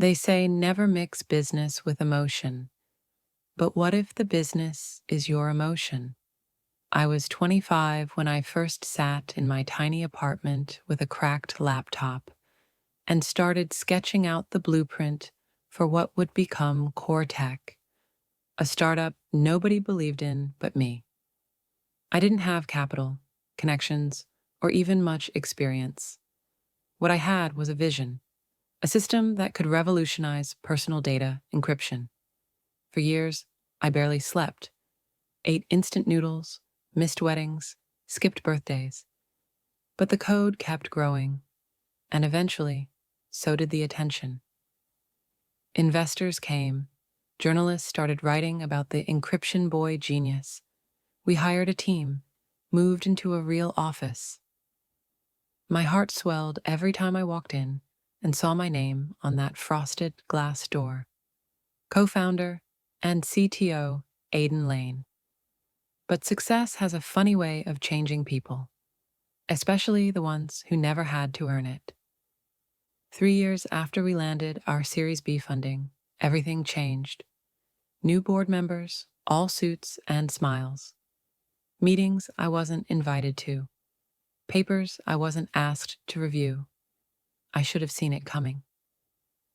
They say never mix business with emotion. But what if the business is your emotion? I was 25 when I first sat in my tiny apartment with a cracked laptop and started sketching out the blueprint for what would become Core Tech, a startup nobody believed in but me. I didn't have capital, connections, or even much experience. What I had was a vision, a system that could revolutionize personal data encryption. For years, I barely slept, ate instant noodles, missed weddings, skipped birthdays. But the code kept growing, and eventually, so did the attention. Investors came, journalists started writing about the encryption boy genius. We hired a team, moved into a real office. My heart swelled every time I walked in and saw my name on that frosted glass door. Co-founder and CTO Aidan Lane. But success has a funny way of changing people, especially the ones who never had to earn it. 3 years after we landed our Series B funding, everything changed. New board members, all suits and smiles. Meetings I wasn't invited to. Papers I wasn't asked to review. I should have seen it coming.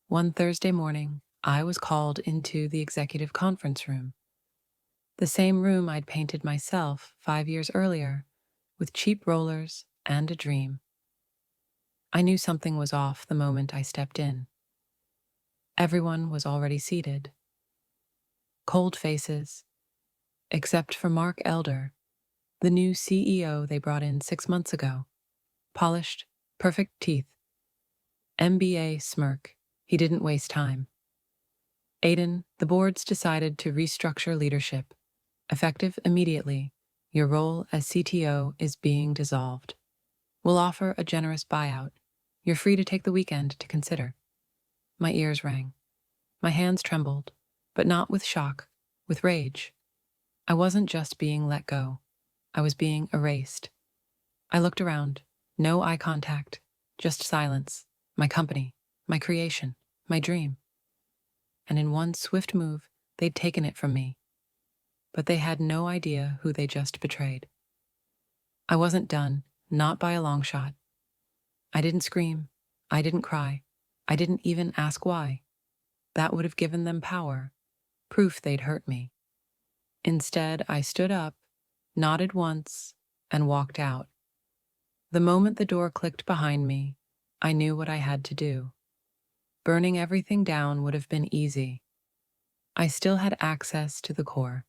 One Thursday morning, I was called into the executive conference room. The same room I'd painted myself 5 years earlier, with cheap rollers and a dream. I knew something was off the moment I stepped in. Everyone was already seated. Cold faces, except for Mark Elder, the new CEO they brought in 6 months ago. Polished, perfect teeth. MBA smirk. He didn't waste time. Aidan, the boards decided to restructure leadership. Effective immediately, your role as CTO is being dissolved. We'll offer a generous buyout. You're free to take the weekend to consider. My ears rang. My hands trembled, but not with shock, with rage. I wasn't just being let go. I was being erased. I looked around. No eye contact, just silence. My company, my creation, my dream. And in one swift move, they'd taken it from me. But they had no idea who they just betrayed. I wasn't done, not by a long shot. I didn't scream. I didn't cry. I didn't even ask why. That would have given them power, proof they'd hurt me. Instead, I stood up, nodded once, and walked out. The moment the door clicked behind me, I knew what I had to do. Burning everything down would have been easy. I still had access to the core.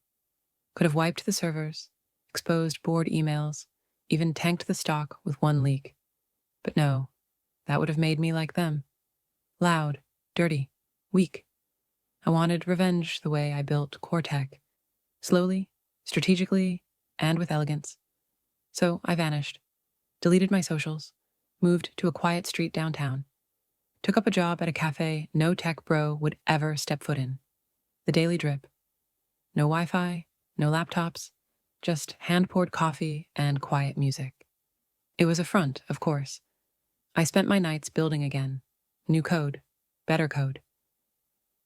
Could have wiped the servers, exposed board emails, even tanked the stock with one leak. But no, that would have made me like them. Loud, dirty, weak. I wanted revenge the way I built Core Tech. Slowly, strategically, and with elegance. So I vanished, deleted my socials, moved to a quiet street downtown, took up a job at a cafe no tech bro would ever step foot in. The Daily Drip. No Wi-Fi, no laptops, just hand-poured coffee and quiet music. It was a front, of course. I spent my nights building again. New code, better code.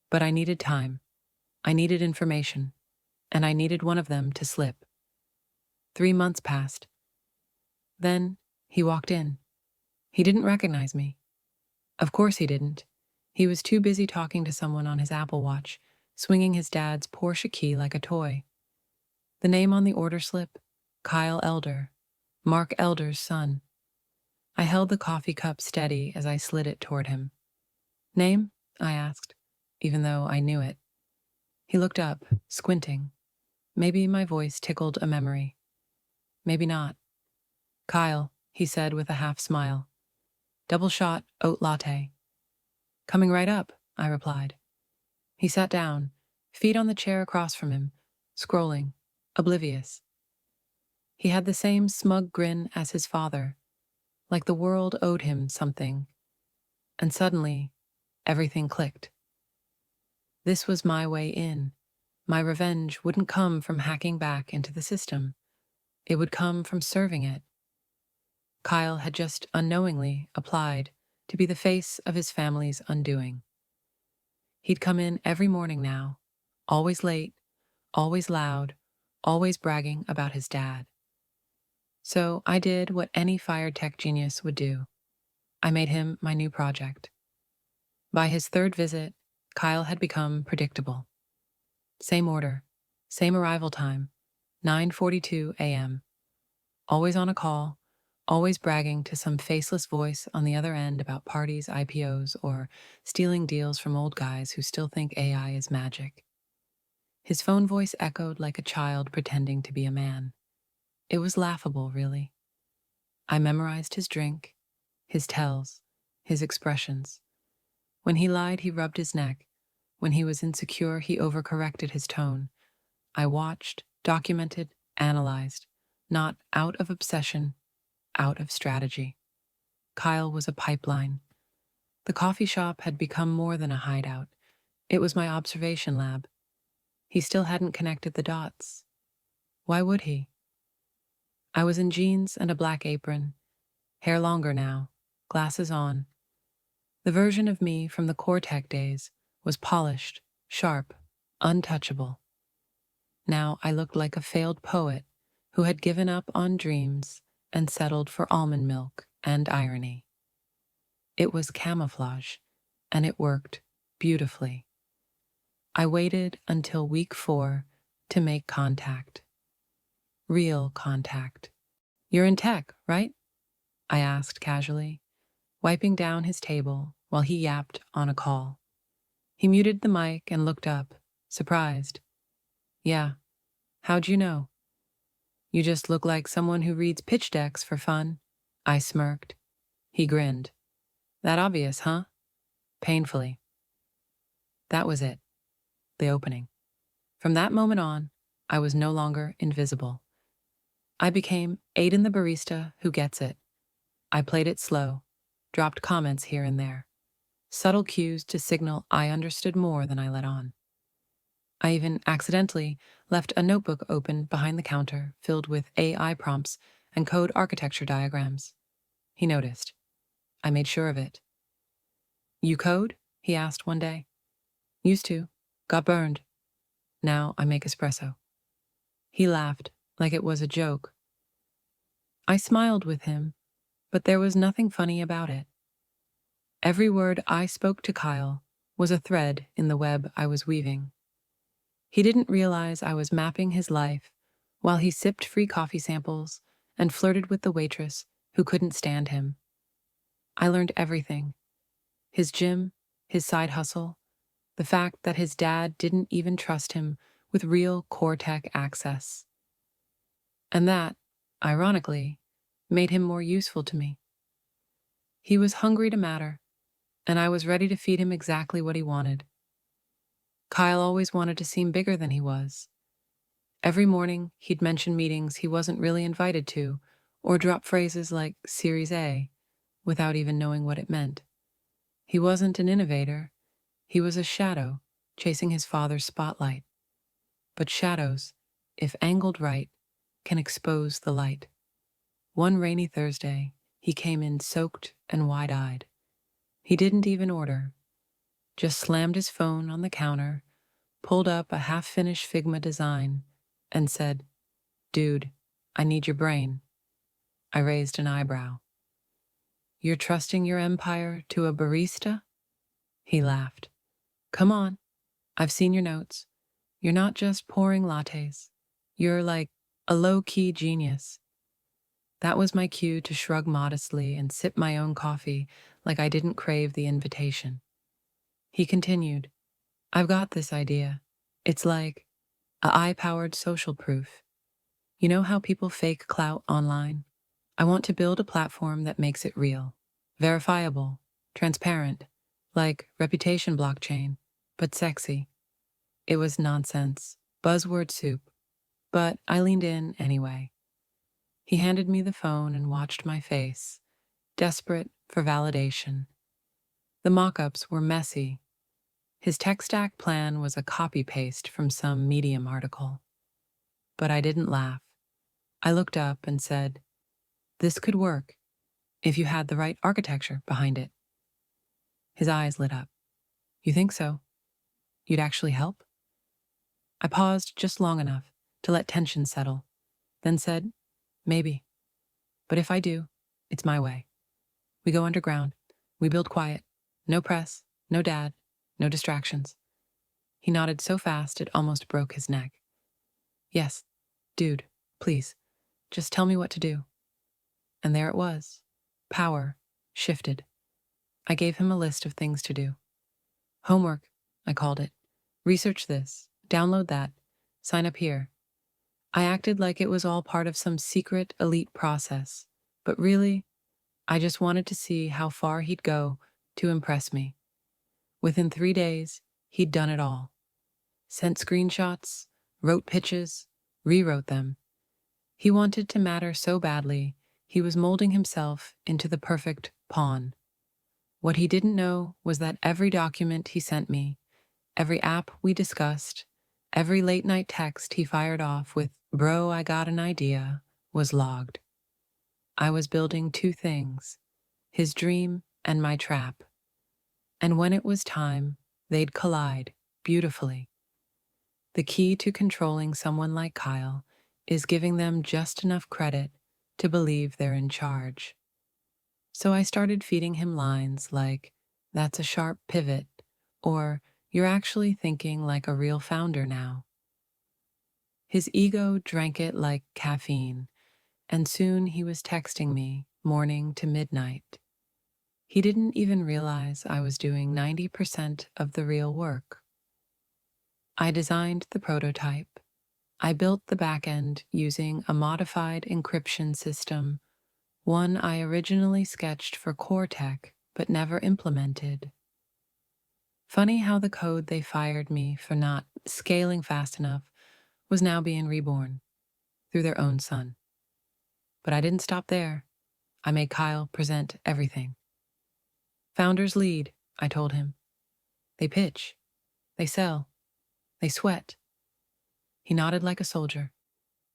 But I needed time. I needed information. And I needed one of them to slip. 3 months passed. Then he walked in. He didn't recognize me. Of course he didn't. He was too busy talking to someone on his Apple Watch, swinging his dad's Porsche key like a toy. The name on the order slip, Kyle Elder, Mark Elder's son. I held the coffee cup steady as I slid it toward him. Name? I asked, even though I knew it. He looked up, squinting. Maybe my voice tickled a memory. Maybe not. Kyle, he said with a half smile. Double shot oat latte. Coming right up, I replied. He sat down, feet on the chair across from him, scrolling, oblivious. He had the same smug grin as his father, like the world owed him something. And suddenly, everything clicked. This was my way in. My revenge wouldn't come from hacking back into the system. It would come from serving it. Kyle had just unknowingly applied to be the face of his family's undoing. He'd come in every morning now, always late, always loud, always bragging about his dad. So I did what any fire tech genius would do. I made him my new project. By his third visit, Kyle had become predictable. Same order, same arrival time, 9:42 a.m. Always on a call, always bragging to some faceless voice on the other end about parties, IPOs, or stealing deals from old guys who still think AI is magic. His phone voice echoed like a child pretending to be a man. It was laughable, really. I memorized his drink, his tells, his expressions. When he lied, he rubbed his neck. When he was insecure, he overcorrected his tone. I watched, documented, analyzed, not out of obsession, out of strategy. Kyle was a pipeline. The coffee shop had become more than a hideout. It was my observation lab. He still hadn't connected the dots. Why would he? I was in jeans and a black apron, hair longer now, glasses on. The version of me from the core tech days was polished, sharp, untouchable. Now I looked like a failed poet who had given up on dreams and settled for almond milk and irony. It was camouflage, and it worked beautifully. I waited until week 4 to make contact. Real contact. "You're in tech, right?" I asked casually, wiping down his table while he yapped on a call. He muted the mic and looked up, surprised. "Yeah, how'd you know?" "You just look like someone who reads pitch decks for fun." I smirked. He grinned. "That obvious, huh?" Painfully. That was it. The opening. From that moment on, I was no longer invisible. I became Aiden the barista who gets it. I played it slow, dropped comments here and there, subtle cues to signal I understood more than I let on. I even accidentally left a notebook open behind the counter filled with AI prompts and code architecture diagrams. He noticed. I made sure of it. "You code?" he asked one day. "Used to. Got burned. Now I make espresso." He laughed like it was a joke. I smiled with him, but there was nothing funny about it. Every word I spoke to Kyle was a thread in the web I was weaving. He didn't realize I was mapping his life while he sipped free coffee samples and flirted with the waitress who couldn't stand him. I learned everything. His gym, his side hustle, the fact that his dad didn't even trust him with real core tech access. And that, ironically, made him more useful to me. He was hungry to matter, and I was ready to feed him exactly what he wanted. Kyle always wanted to seem bigger than he was. Every morning, he'd mention meetings he wasn't really invited to, or drop phrases like Series A, without even knowing what it meant. He wasn't an innovator. He was a shadow, chasing his father's spotlight. But shadows, if angled right, can expose the light. One rainy Thursday, he came in soaked and wide-eyed. He didn't even order, just slammed his phone on the counter, pulled up a half-finished Figma design, and said, "Dude, I need your brain." I raised an eyebrow. "You're trusting your empire to a barista?" He laughed. "Come on, I've seen your notes. You're not just pouring lattes. You're like a low-key genius." That was my cue to shrug modestly and sip my own coffee like I didn't crave the invitation. He continued, "I've got this idea. It's like a AI-powered social proof. You know how people fake clout online? I want to build a platform that makes it real, verifiable, transparent, like reputation blockchain, but sexy." It was nonsense, buzzword soup, but I leaned in anyway. He handed me the phone and watched my face, desperate for validation. The mock-ups were messy. His tech stack plan was a copy-paste from some Medium article. But I didn't laugh. I looked up and said, "This could work, if you had the right architecture behind it." His eyes lit up. "You think so?" you'd actually help? I paused just long enough to let tension settle, then said, maybe. But if I do, it's my way. We go underground. We build quiet. No press, no dad, no distractions. He nodded so fast it almost broke his neck. Yes, dude, please, just tell me what to do. And there it was. Power shifted. I gave him a list of things to do. Homework, I called it. Research this, download that, sign up here. I acted like it was all part of some secret elite process, but really, I just wanted to see how far he'd go to impress me. Within 3 days, he'd done it all. Sent screenshots, wrote pitches, rewrote them. He wanted to matter so badly, he was molding himself into the perfect pawn. What he didn't know was that every document he sent me, every app we discussed, every late-night text he fired off with, "Bro, I got an idea," was logged. I was building two things, his dream and my trap. And when it was time, they'd collide beautifully. The key to controlling someone like Kyle is giving them just enough credit to believe they're in charge. So I started feeding him lines like, "That's a sharp pivot," or "You're actually thinking like a real founder now." His ego drank it like caffeine, and soon he was texting me morning to midnight. He didn't even realize I was doing 90% of the real work. I designed the prototype. I built the backend using a modified encryption system, one I originally sketched for core tech but never implemented. Funny how the code they fired me for not scaling fast enough was now being reborn through their own son. But I didn't stop there. I made Kyle present everything. Founders lead, I told him. They pitch. They sell. They sweat. He nodded like a soldier.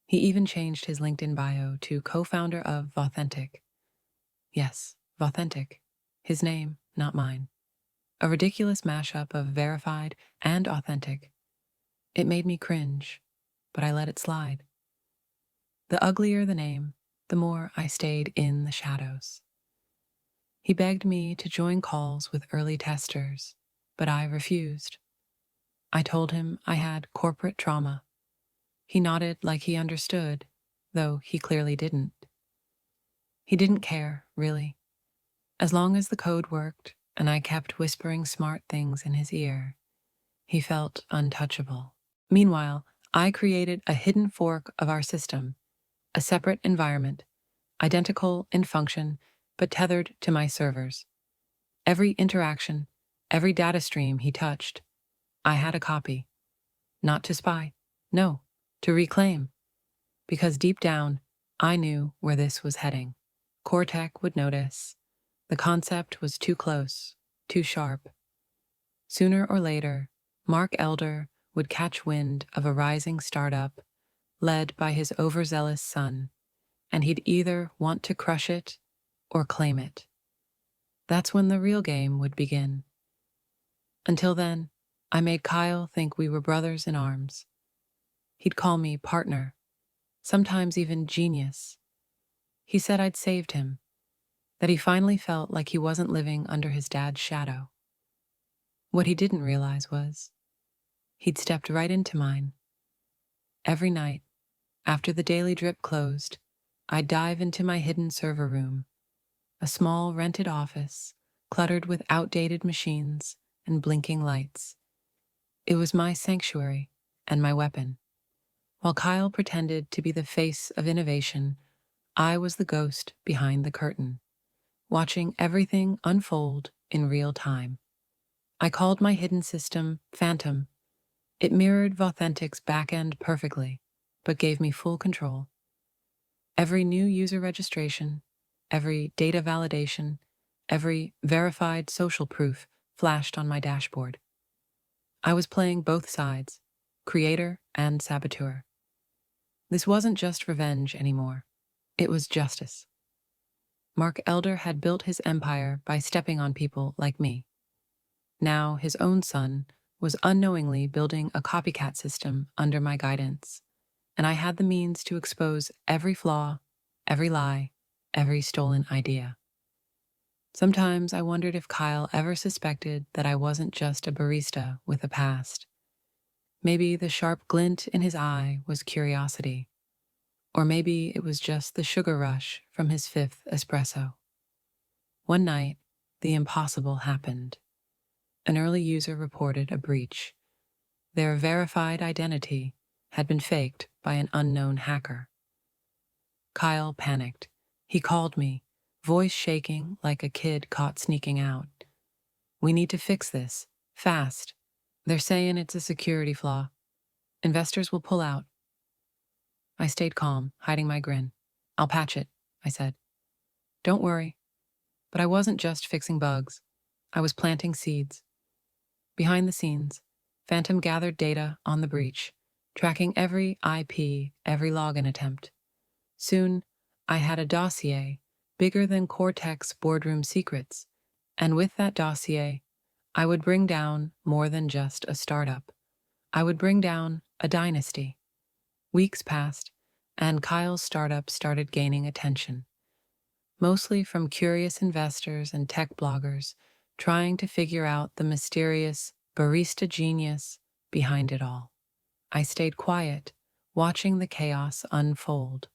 He even changed his LinkedIn bio to co-founder of Authentic. Yes, Authentic. His name, not mine. A ridiculous mashup of verified and authentic. It made me cringe, but I let it slide. The uglier the name, the more I stayed in the shadows. He begged me to join calls with early testers, but I refused. I told him I had corporate trauma. He nodded like he understood, though he clearly didn't. He didn't care, really. As long as the code worked and I kept whispering smart things in his ear, he felt untouchable. Meanwhile, I created a hidden fork of our system, a separate environment, identical in function, but tethered to my servers. Every interaction, every data stream he touched, I had a copy. Not to spy, no, to reclaim. Because deep down, I knew where this was heading. Cortec would notice. The concept was too close, too sharp. Sooner or later, Mark Elder would catch wind of a rising startup led by his overzealous son, and he'd either want to crush it or claim it. That's when the real game would begin. Until then, I made Kyle think we were brothers in arms. He'd call me partner, sometimes even genius. He said I'd saved him, that he finally felt like he wasn't living under his dad's shadow. What he didn't realize was, he'd stepped right into mine. Every night, after the daily drip closed, I'd dive into my hidden server room, a small rented office cluttered with outdated machines and blinking lights. It was my sanctuary and my weapon. While Kyle pretended to be the face of innovation, I was the ghost behind the curtain, watching everything unfold in real time. I called my hidden system Phantom. It mirrored Authentic's backend perfectly, but gave me full control. Every new user registration, every data validation, every verified social proof flashed on my dashboard. I was playing both sides, creator and saboteur. This wasn't just revenge anymore. It was justice. Mark Elder had built his empire by stepping on people like me. Now his own son was unknowingly building a copycat system under my guidance, and I had the means to expose every flaw, every lie, every stolen idea. Sometimes I wondered if Kyle ever suspected that I wasn't just a barista with a past. Maybe the sharp glint in his eye was curiosity, or maybe it was just the sugar rush from his fifth espresso. One night, the impossible happened. An early user reported a breach. Their verified identity had been faked by an unknown hacker. Kyle panicked. He called me, voice shaking like a kid caught sneaking out. "We need to fix this, fast. They're saying it's a security flaw. Investors will pull out." I stayed calm, hiding my grin. "I'll patch it," I said. "Don't worry." But I wasn't just fixing bugs. I was planting seeds. Behind the scenes, Phantom gathered data on the breach, tracking every IP, every login attempt. Soon, I had a dossier bigger than Cortex boardroom secrets, and with that dossier, I would bring down more than just a startup. I would bring down a dynasty. Weeks passed, and Kyle's startup started gaining attention, mostly from curious investors and tech bloggers trying to figure out the mysterious barista genius behind it all. I stayed quiet, watching the chaos unfold.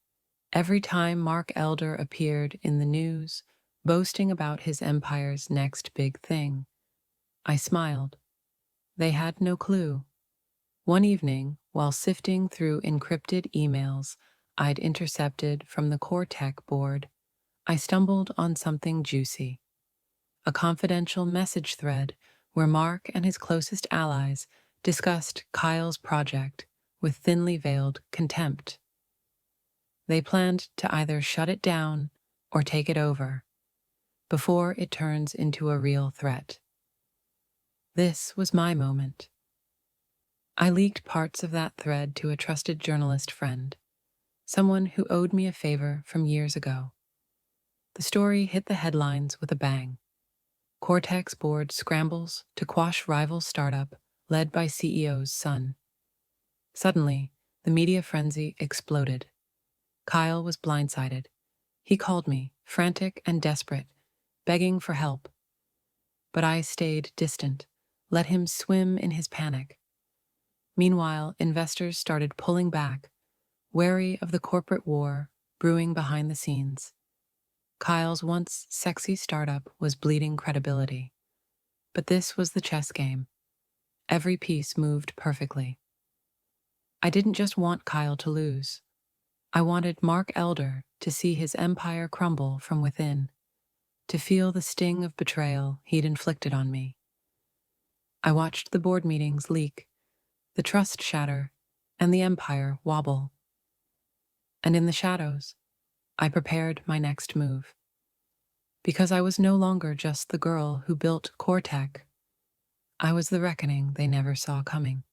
Every time Mark Elder appeared in the news, boasting about his empire's next big thing, I smiled. They had no clue. One evening, while sifting through encrypted emails I'd intercepted from the core tech board, I stumbled on something juicy. A confidential message thread where Mark and his closest allies discussed Kyle's project with thinly veiled contempt. They planned to either shut it down or take it over before it turns into a real threat. This was my moment. I leaked parts of that thread to a trusted journalist friend, someone who owed me a favor from years ago. The story hit the headlines with a bang. Cortex board scrambles to quash rival startup led by CEO's son. Suddenly, the media frenzy exploded. Kyle was blindsided. He called me, frantic and desperate, begging for help. But I stayed distant, let him swim in his panic. Meanwhile, investors started pulling back, wary of the corporate war brewing behind the scenes. Kyle's once sexy startup was bleeding credibility. But this was the chess game. Every piece moved perfectly. I didn't just want Kyle to lose. I wanted Mark Elder to see his empire crumble from within, to feel the sting of betrayal he'd inflicted on me. I watched the board meetings leak, the trust shatter, and the empire wobble. And in the shadows, I prepared my next move. Because I was no longer just the girl who built Cortec. I was the reckoning they never saw coming.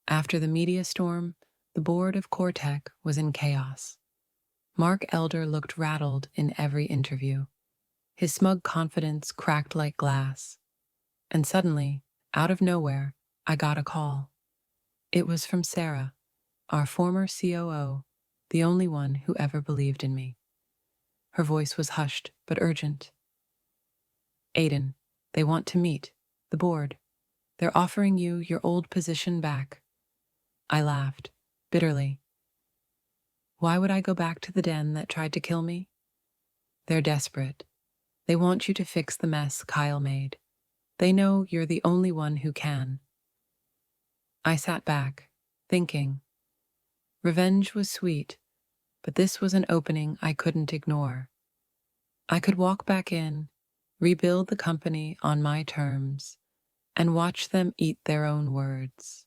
After the media storm, the board of Cortec was in chaos. Mark Elder looked rattled in every interview. His smug confidence cracked like glass. And suddenly, out of nowhere, I got a call. It was from Sarah, our former COO, the only one who ever believed in me. Her voice was hushed but urgent. "Aiden, they want to meet. The board. They're offering you your old position back." I laughed, bitterly. Why would I go back to the den that tried to kill me? They're desperate. They want you to fix the mess Kyle made. They know you're the only one who can. I sat back, thinking. Revenge was sweet, but this was an opening I couldn't ignore. I could walk back in, rebuild the company on my terms, and watch them eat their own words.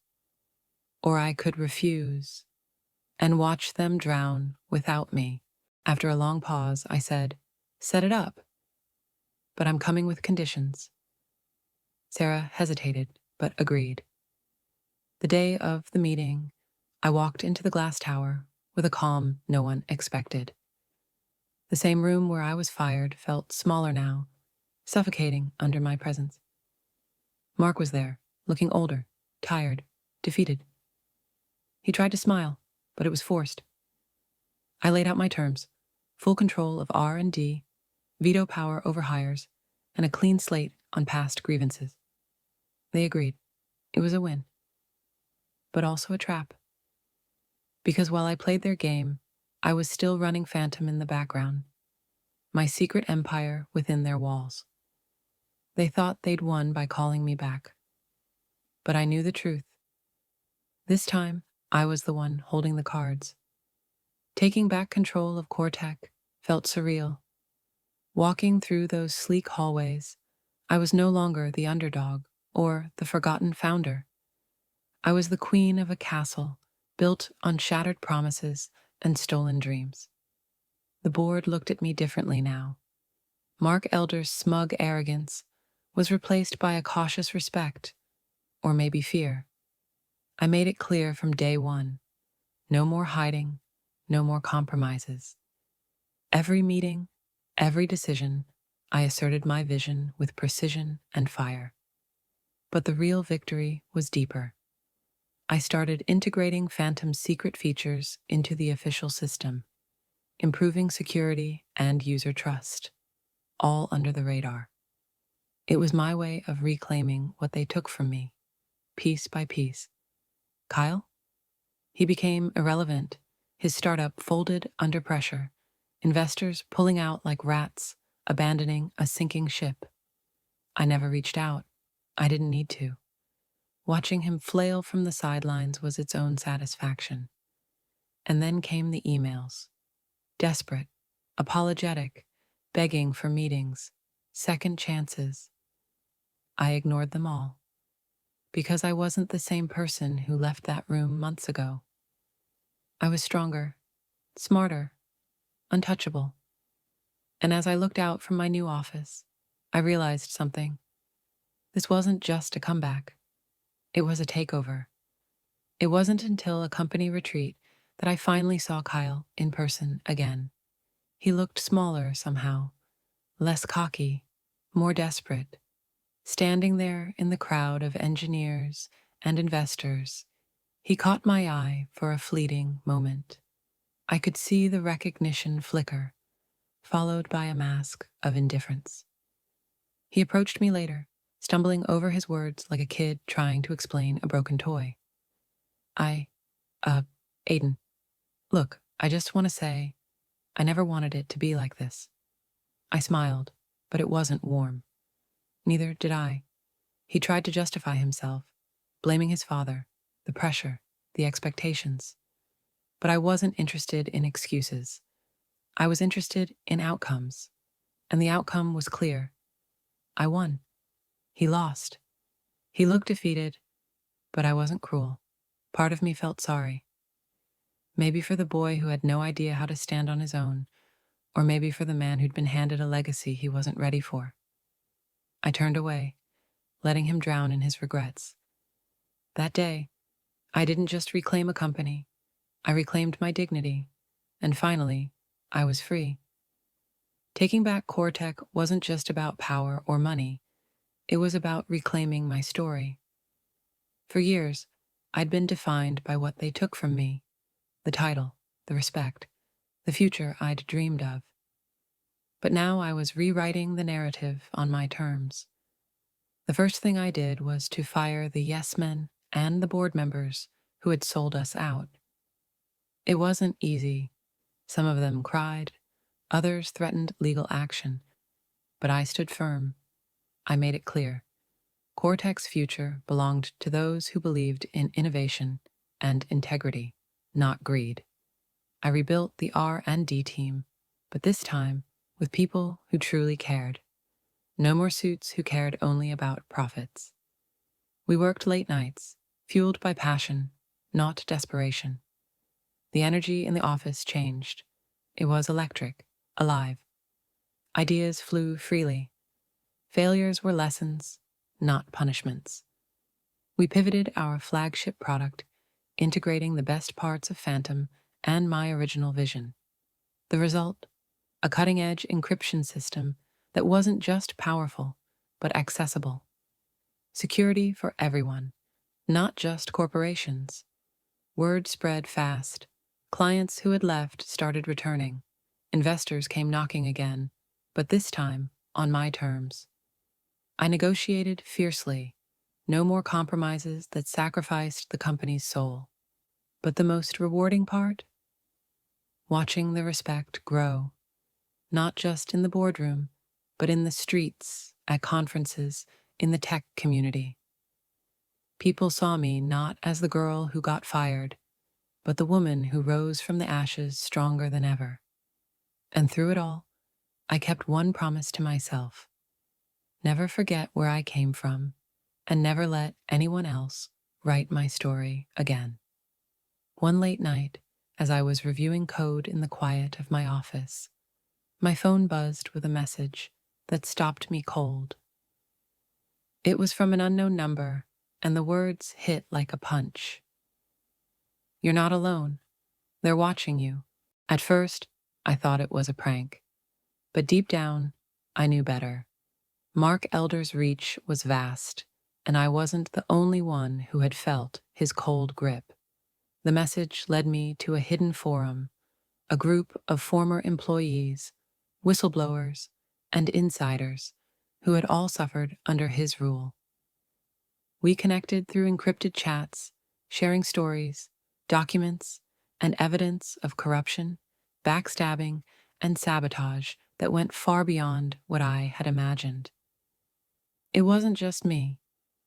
Or I could refuse and watch them drown without me. After a long pause, I said, "Set it up. But I'm coming with conditions." Sarah hesitated, but agreed. The day of the meeting, I walked into the glass tower with a calm no one expected. The same room where I was fired felt smaller now, suffocating under my presence. Mark was there, looking older, tired, defeated. He tried to smile, but it was forced. I laid out my terms: full control of R&D, veto power over hires, and a clean slate on past grievances. They agreed. It was a win, but also a trap. Because while I played their game, I was still running Phantom in the background, my secret empire within their walls. They thought they'd won by calling me back. But I knew the truth. This time, I was the one holding the cards. Taking back control of Cortec felt surreal. Walking through those sleek hallways, I was no longer the underdog or the forgotten founder. I was the queen of a castle built on shattered promises and stolen dreams. The board looked at me differently now. Mark Elder's smug arrogance was replaced by a cautious respect, or maybe fear. I made it clear from day one: no more hiding, no more compromises. Every meeting, every decision, I asserted my vision with precision and fire. But the real victory was deeper. I started integrating Phantom's secret features into the official system, improving security and user trust, all under the radar. It was my way of reclaiming what they took from me, piece by piece. Kyle? He became irrelevant. His startup folded under pressure, investors pulling out like rats, abandoning a sinking ship. I never reached out. I didn't need to. Watching him flail from the sidelines was its own satisfaction. And then came the emails. Desperate, apologetic, begging for meetings, second chances. I ignored them all, because I wasn't the same person who left that room months ago. I was stronger, smarter, untouchable. And as I looked out from my new office, I realized something. This wasn't just a comeback. It was a takeover. It wasn't until a company retreat that I finally saw Kyle in person again. He looked smaller somehow, less cocky, more desperate. Standing there in the crowd of engineers and investors, he caught my eye for a fleeting moment. I could see the recognition flicker, followed by a mask of indifference. He approached me later, stumbling over his words like a kid trying to explain a broken toy. Aiden, look, I just want to say, I never wanted it to be like this. I smiled, but it wasn't warm. Neither did I. He tried to justify himself, blaming his father, the pressure, the expectations. But I wasn't interested in excuses. I was interested in outcomes. And the outcome was clear. I won. He lost. He looked defeated, but I wasn't cruel. Part of me felt sorry. Maybe for the boy who had no idea how to stand on his own, or maybe for the man who'd been handed a legacy he wasn't ready for. I turned away, letting him drown in his regrets. That day, I didn't just reclaim a company. I reclaimed my dignity, and finally, I was free. Taking back Cortec wasn't just about power or money. It was about reclaiming my story. For years, I'd been defined by what they took from me: the title, the respect, the future I'd dreamed of. But now I was rewriting the narrative on my terms. The first thing I did was to fire the yes men and the board members who had sold us out. It wasn't easy. Some of them cried, others threatened legal action, but I stood firm. I made it clear. Cortec's future belonged to those who believed in innovation and integrity, not greed. I rebuilt the R&D team, but this time with people who truly cared. No more suits who cared only about profits. We worked late nights, fueled by passion, not desperation. The energy in the office changed. It was electric, alive. Ideas flew freely. Failures were lessons, not punishments. We pivoted our flagship product, integrating the best parts of Phantom and my original vision. The result? A cutting-edge encryption system that wasn't just powerful, but accessible. Security for everyone, not just corporations. Word spread fast. Clients who had left started returning. Investors came knocking again, but this time on my terms. I negotiated fiercely. No more compromises that sacrificed the company's soul. But the most rewarding part? Watching the respect grow, not just in the boardroom, but in the streets, at conferences, in the tech community. People saw me not as the girl who got fired, but the woman who rose from the ashes stronger than ever. And through it all, I kept one promise to myself: never forget where I came from, and never let anyone else write my story again. One late night, as I was reviewing code in the quiet of my office, my phone buzzed with a message that stopped me cold. It was from an unknown number, and the words hit like a punch. "You're not alone. They're watching you." At first, I thought it was a prank, but deep down, I knew better. Mark Elder's reach was vast, and I wasn't the only one who had felt his cold grip. The message led me to a hidden forum, a group of former employees, whistleblowers, and insiders who had all suffered under his rule. We connected through encrypted chats, sharing stories, documents, and evidence of corruption, backstabbing, and sabotage that went far beyond what I had imagined. It wasn't just me.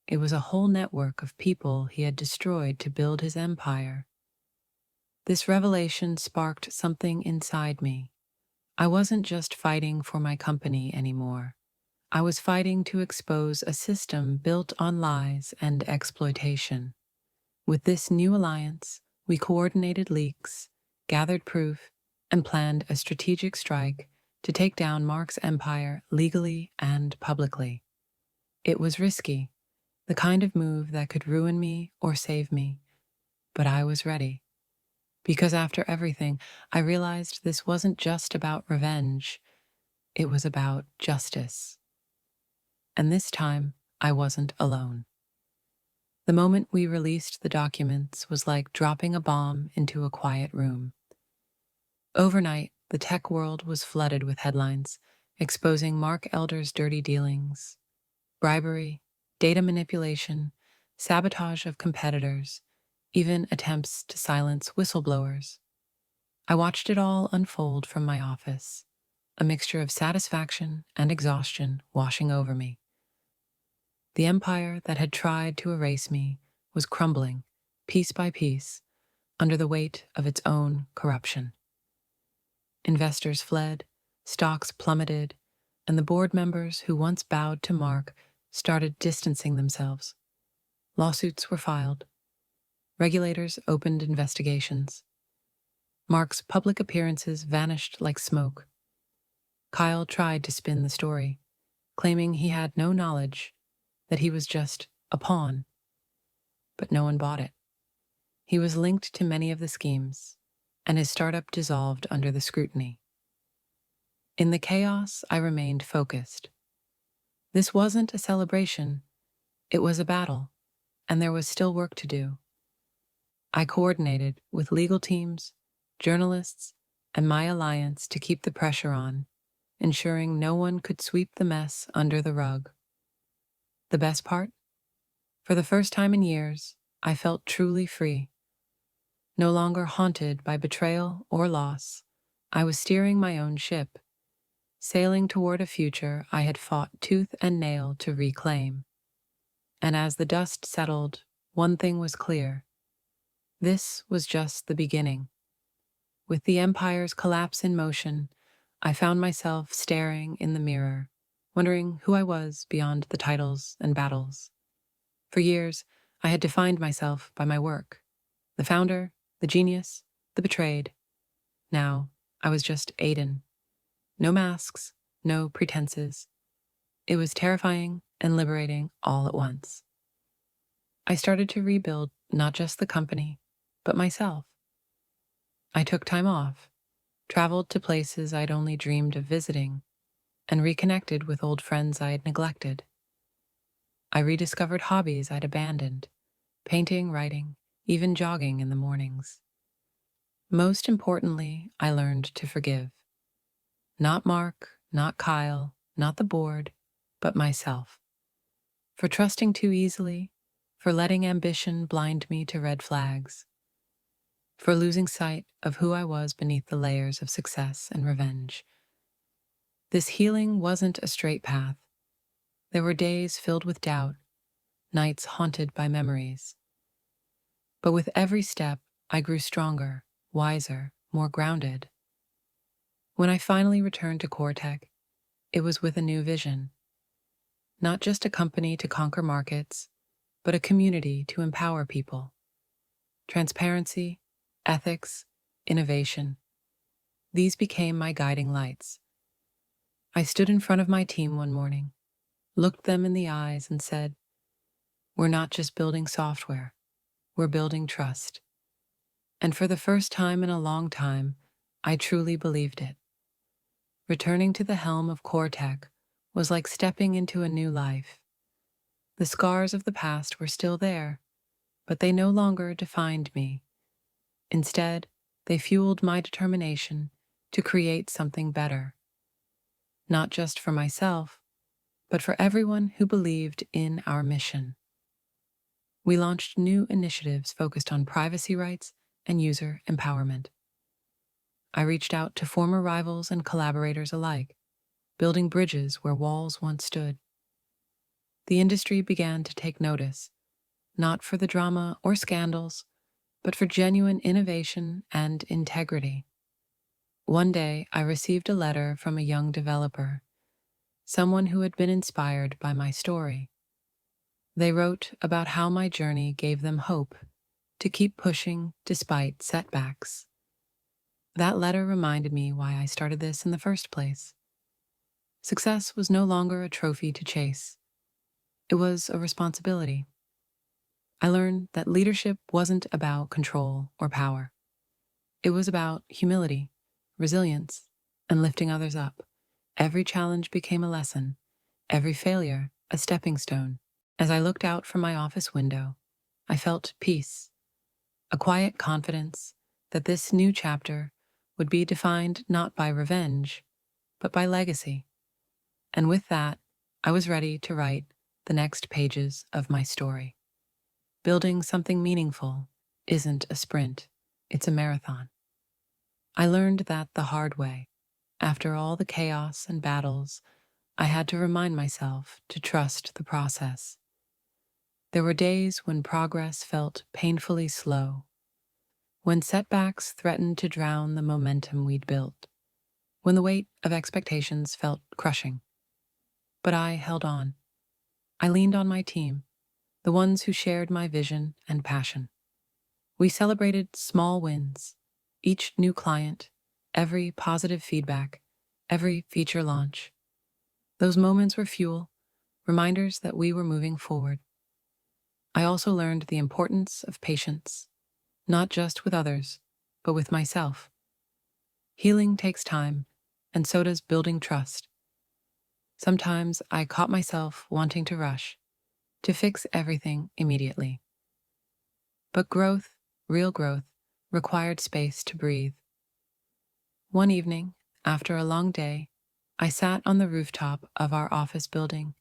It was a whole network of people he had destroyed to build his empire. This revelation sparked something inside me. I wasn't just fighting for my company anymore. I was fighting to expose a system built on lies and exploitation. With this new alliance, we coordinated leaks, gathered proof, and planned a strategic strike to take down Mark's empire legally and publicly. It was risky, the kind of move that could ruin me or save me, but I was ready. Because after everything, I realized this wasn't just about revenge, it was about justice. And this time, I wasn't alone. The moment we released the documents was like dropping a bomb into a quiet room. Overnight, the tech world was flooded with headlines exposing Mark Elder's dirty dealings, bribery, data manipulation, sabotage of competitors, even attempts to silence whistleblowers. I watched it all unfold from my office, a mixture of satisfaction and exhaustion washing over me. The empire that had tried to erase me was crumbling, piece by piece, under the weight of its own corruption. Investors fled, stocks plummeted, and the board members who once bowed to Mark started distancing themselves. Lawsuits were filed. Regulators opened investigations. Mark's public appearances vanished like smoke. Kyle tried to spin the story, claiming he had no knowledge, that he was just a pawn. But no one bought it. He was linked to many of the schemes, and his startup dissolved under the scrutiny. In the chaos, I remained focused. This wasn't a celebration, it was a battle, and there was still work to do. I coordinated with legal teams, journalists, and my alliance to keep the pressure on, ensuring no one could sweep the mess under the rug. The best part? For the first time in years, I felt truly free. No longer haunted by betrayal or loss, I was steering my own ship, sailing toward a future I had fought tooth and nail to reclaim. And as the dust settled, one thing was clear. This was just the beginning. With the empire's collapse in motion, I found myself staring in the mirror, wondering who I was beyond the titles and battles. For years, I had defined myself by my work. The founder, the genius, the betrayed. Now, I was just Aiden. No masks, no pretenses. It was terrifying and liberating all at once. I started to rebuild not just the company, but myself. I took time off, traveled to places I'd only dreamed of visiting, and reconnected with old friends I had neglected. I rediscovered hobbies I'd abandoned: painting, writing, even jogging in the mornings. Most importantly, I learned to forgive. Not Mark, not Kyle, not the board, but myself. For trusting too easily, for letting ambition blind me to red flags, for losing sight of who I was beneath the layers of success and revenge. This healing wasn't a straight path. There were days filled with doubt, nights haunted by memories. But with every step, I grew stronger, wiser, more grounded. When I finally returned to Cortec, it was with a new vision. Not just a company to conquer markets, but a community to empower people. Transparency, ethics, innovation. These became my guiding lights. I stood in front of my team one morning, looked them in the eyes, and said, "We're not just building software, we're building trust." And for the first time in a long time, I truly believed it. Returning to the helm of Cortec was like stepping into a new life. The scars of the past were still there, but they no longer defined me. Instead, they fueled my determination to create something better, not just for myself, but for everyone who believed in our mission. We launched new initiatives focused on privacy rights and user empowerment. I reached out to former rivals and collaborators alike, building bridges where walls once stood. The industry began to take notice, not for the drama or scandals, but for genuine innovation and integrity. One day, I received a letter from a young developer, someone who had been inspired by my story. They wrote about how my journey gave them hope to keep pushing despite setbacks. That letter reminded me why I started this in the first place. Success was no longer a trophy to chase. It was a responsibility. I learned that leadership wasn't about control or power. It was about humility, resilience, and lifting others up. Every challenge became a lesson, every failure a stepping stone. As I looked out from my office window, I felt peace, a quiet confidence that this new chapter would be defined not by revenge, but by legacy. And with that, I was ready to write the next pages of my story. Building something meaningful isn't a sprint, it's a marathon. I learned that the hard way. After all the chaos and battles, I had to remind myself to trust the process. There were days when progress felt painfully slow, when setbacks threatened to drown the momentum we'd built, when the weight of expectations felt crushing. But I held on. I leaned on my team, the ones who shared my vision and passion. We celebrated small wins, each new client, every positive feedback, every feature launch. Those moments were fuel, reminders that we were moving forward. I also learned the importance of patience, not just with others, but with myself. Healing takes time, and so does building trust. Sometimes I caught myself wanting to rush, to fix everything immediately. But growth, real growth, required space to breathe. One evening, after a long day, I sat on the rooftop of our office building,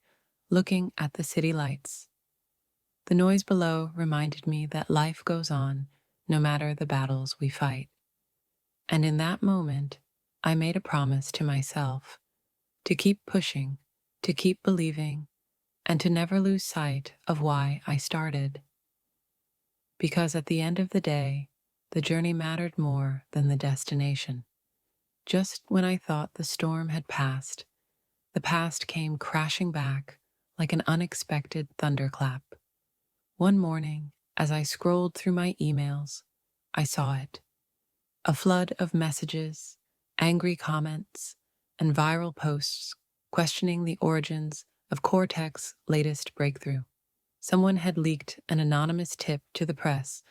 looking at the city lights. The noise below reminded me that life goes on, no matter the battles we fight. And in that moment, I made a promise to myself to keep pushing, to keep believing, and to never lose sight of why I started. Because at the end of the day, the journey mattered more than the destination. Just when I thought the storm had passed, the past came crashing back like an unexpected thunderclap. One morning, as I scrolled through my emails, I saw it. A flood of messages, angry comments, and viral posts questioning the origins of Cortec's latest breakthrough. Someone had leaked an anonymous tip to the press,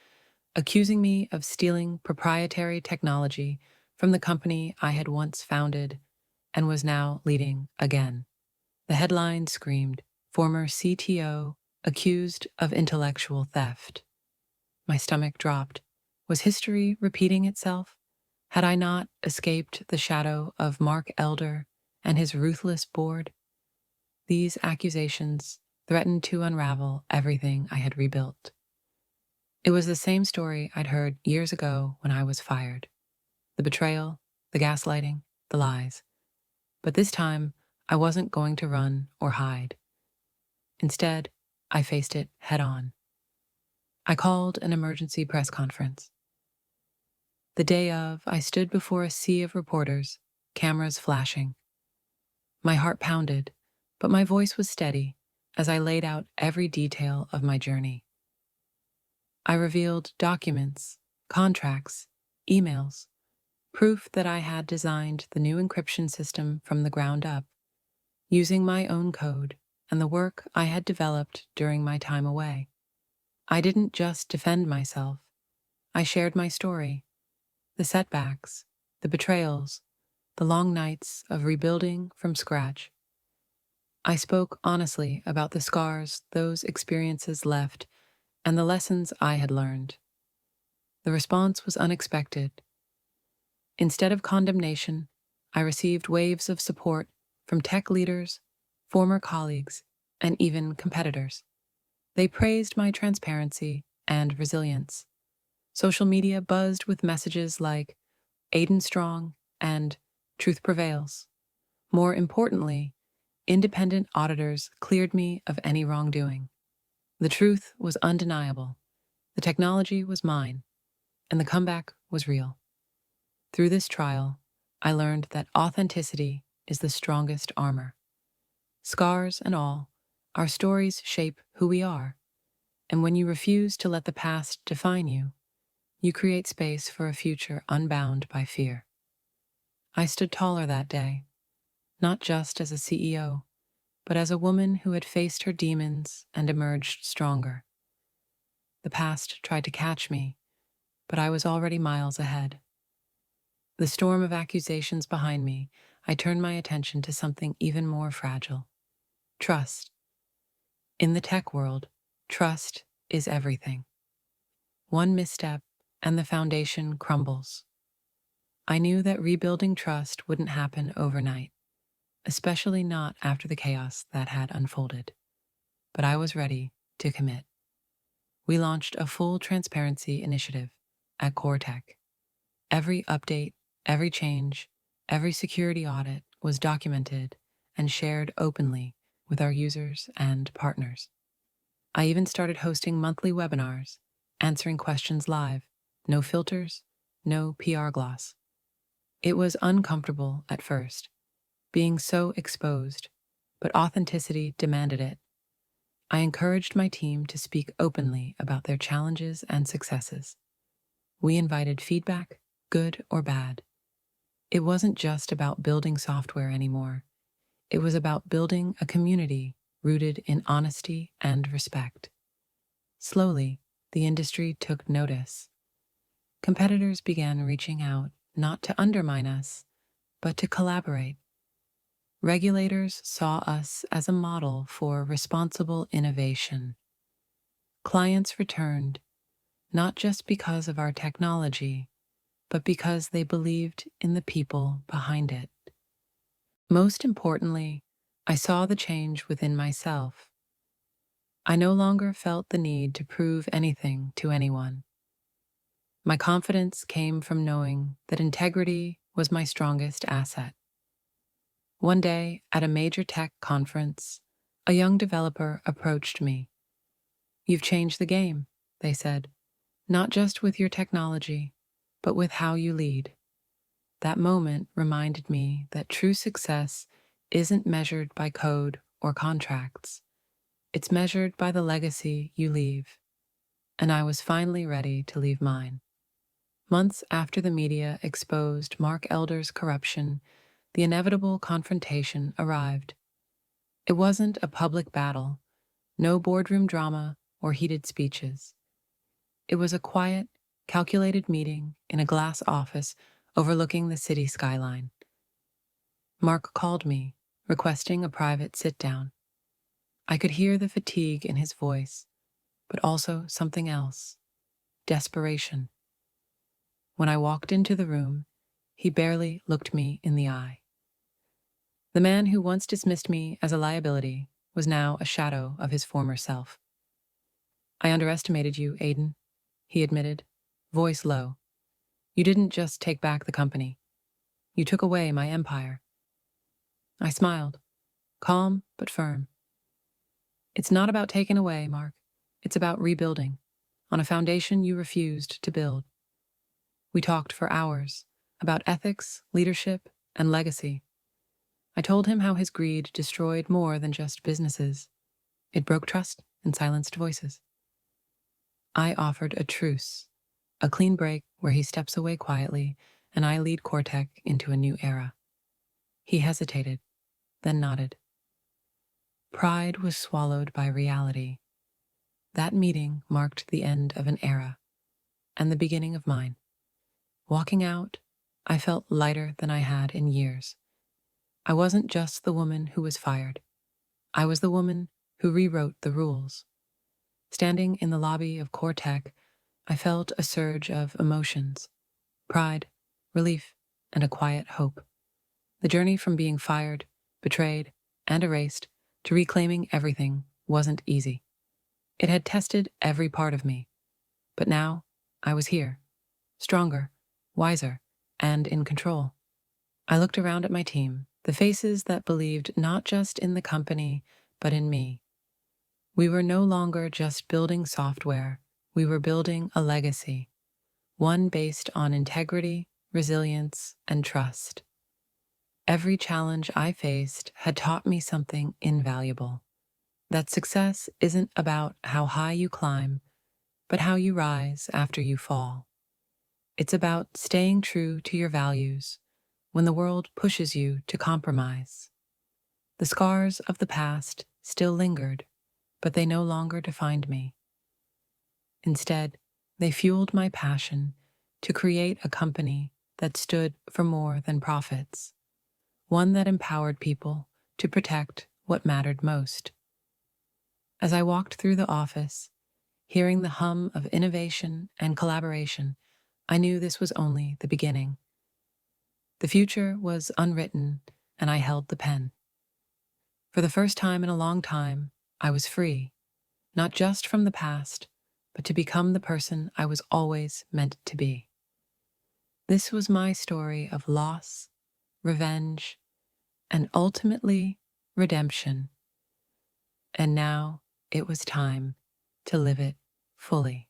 accusing me of stealing proprietary technology from the company I had once founded and was now leading again. The headline screamed, former CTO, accused of intellectual theft. My stomach dropped. Was history repeating itself? Had I not escaped the shadow of Mark Elder and his ruthless board? These accusations threatened to unravel everything I had rebuilt. It was the same story I'd heard years ago when I was fired. The betrayal, the gaslighting, the lies. But this time, I wasn't going to run or hide. Instead, I faced it head on. I called an emergency press conference. The day of, I stood before a sea of reporters, cameras flashing. My heart pounded, but my voice was steady as I laid out every detail of my journey. I revealed documents, contracts, emails, proof that I had designed the new encryption system from the ground up, using my own code and the work I had developed during my time away. I didn't just defend myself. I shared my story, the setbacks, the betrayals, the long nights of rebuilding from scratch. I spoke honestly about the scars those experiences left and the lessons I had learned. The response was unexpected. Instead of condemnation, I received waves of support from tech leaders, former colleagues, and even competitors. They praised my transparency and resilience. Social media buzzed with messages like Aiden Strong and Truth Prevails. More importantly, independent auditors cleared me of any wrongdoing. The truth was undeniable. The technology was mine, and the comeback was real. Through this trial, I learned that authenticity is the strongest armor. Scars and all, our stories shape who we are, and when you refuse to let the past define you, you create space for a future unbound by fear. I stood taller that day, not just as a CEO, but as a woman who had faced her demons and emerged stronger. The past tried to catch me, but I was already miles ahead. The storm of accusations behind me, I turned my attention to something even more fragile: trust. In the tech world, trust is everything. One misstep, and the foundation crumbles. I knew that rebuilding trust wouldn't happen overnight, especially not after the chaos that had unfolded. But I was ready to commit. We launched a full transparency initiative at CoreTech. Every update, every change, every security audit was documented and shared openly with our users and partners. I even started hosting monthly webinars, answering questions live, no filters, no PR gloss. It was uncomfortable at first, being so exposed, but authenticity demanded it. I encouraged my team to speak openly about their challenges and successes. We invited feedback, good or bad. It wasn't just about building software anymore. It was about building a community rooted in honesty and respect. Slowly, the industry took notice. Competitors began reaching out, not to undermine us, but to collaborate. Regulators saw us as a model for responsible innovation. Clients returned, not just because of our technology, but because they believed in the people behind it. Most importantly, I saw the change within myself. I no longer felt the need to prove anything to anyone. My confidence came from knowing that integrity was my strongest asset. One day, at a major tech conference, a young developer approached me. "You've changed the game," they said, "not just with your technology, but with how you lead." That moment reminded me that true success isn't measured by code or contracts. It's measured by the legacy you leave. And I was finally ready to leave mine. Months after the media exposed Mark Elder's corruption, the inevitable confrontation arrived. It wasn't a public battle, no boardroom drama or heated speeches. It was a quiet, calculated meeting in a glass office overlooking the city skyline. Mark called me, requesting a private sit-down. I could hear the fatigue in his voice, but also something else: desperation. When I walked into the room, he barely looked me in the eye. The man who once dismissed me as a liability was now a shadow of his former self. "I underestimated you, Aiden," he admitted, voice low. "You didn't just take back the company. You took away my empire." I smiled, calm but firm. "It's not about taking away, Mark. It's about rebuilding, on a foundation you refused to build." We talked for hours about ethics, leadership, and legacy. I told him how his greed destroyed more than just businesses. It broke trust and silenced voices. I offered a truce, a clean break where he steps away quietly and I lead Cortec into a new era. He hesitated, then nodded. Pride was swallowed by reality. That meeting marked the end of an era and the beginning of mine. Walking out, I felt lighter than I had in years. I wasn't just the woman who was fired. I was the woman who rewrote the rules. Standing in the lobby of Cortec, I felt a surge of emotions: pride, relief, and a quiet hope. The journey from being fired, betrayed, and erased to reclaiming everything wasn't easy. It had tested every part of me. But now, I was here, stronger, wiser, and in control. I looked around at my team, the faces that believed not just in the company, but in me. We were no longer just building software, we were building a legacy, one based on integrity, resilience, and trust. Every challenge I faced had taught me something invaluable: that success isn't about how high you climb, but how you rise after you fall. It's about staying true to your values when the world pushes you to compromise. The scars of the past still lingered, but they no longer defined me. Instead, they fueled my passion to create a company that stood for more than profits, one that empowered people to protect what mattered most. As I walked through the office, hearing the hum of innovation and collaboration, I knew this was only the beginning. The future was unwritten, and I held the pen. For the first time in a long time, I was free, not just from the past, but to become the person I was always meant to be. This was my story of loss, revenge, and ultimately redemption. And now it was time to live it fully.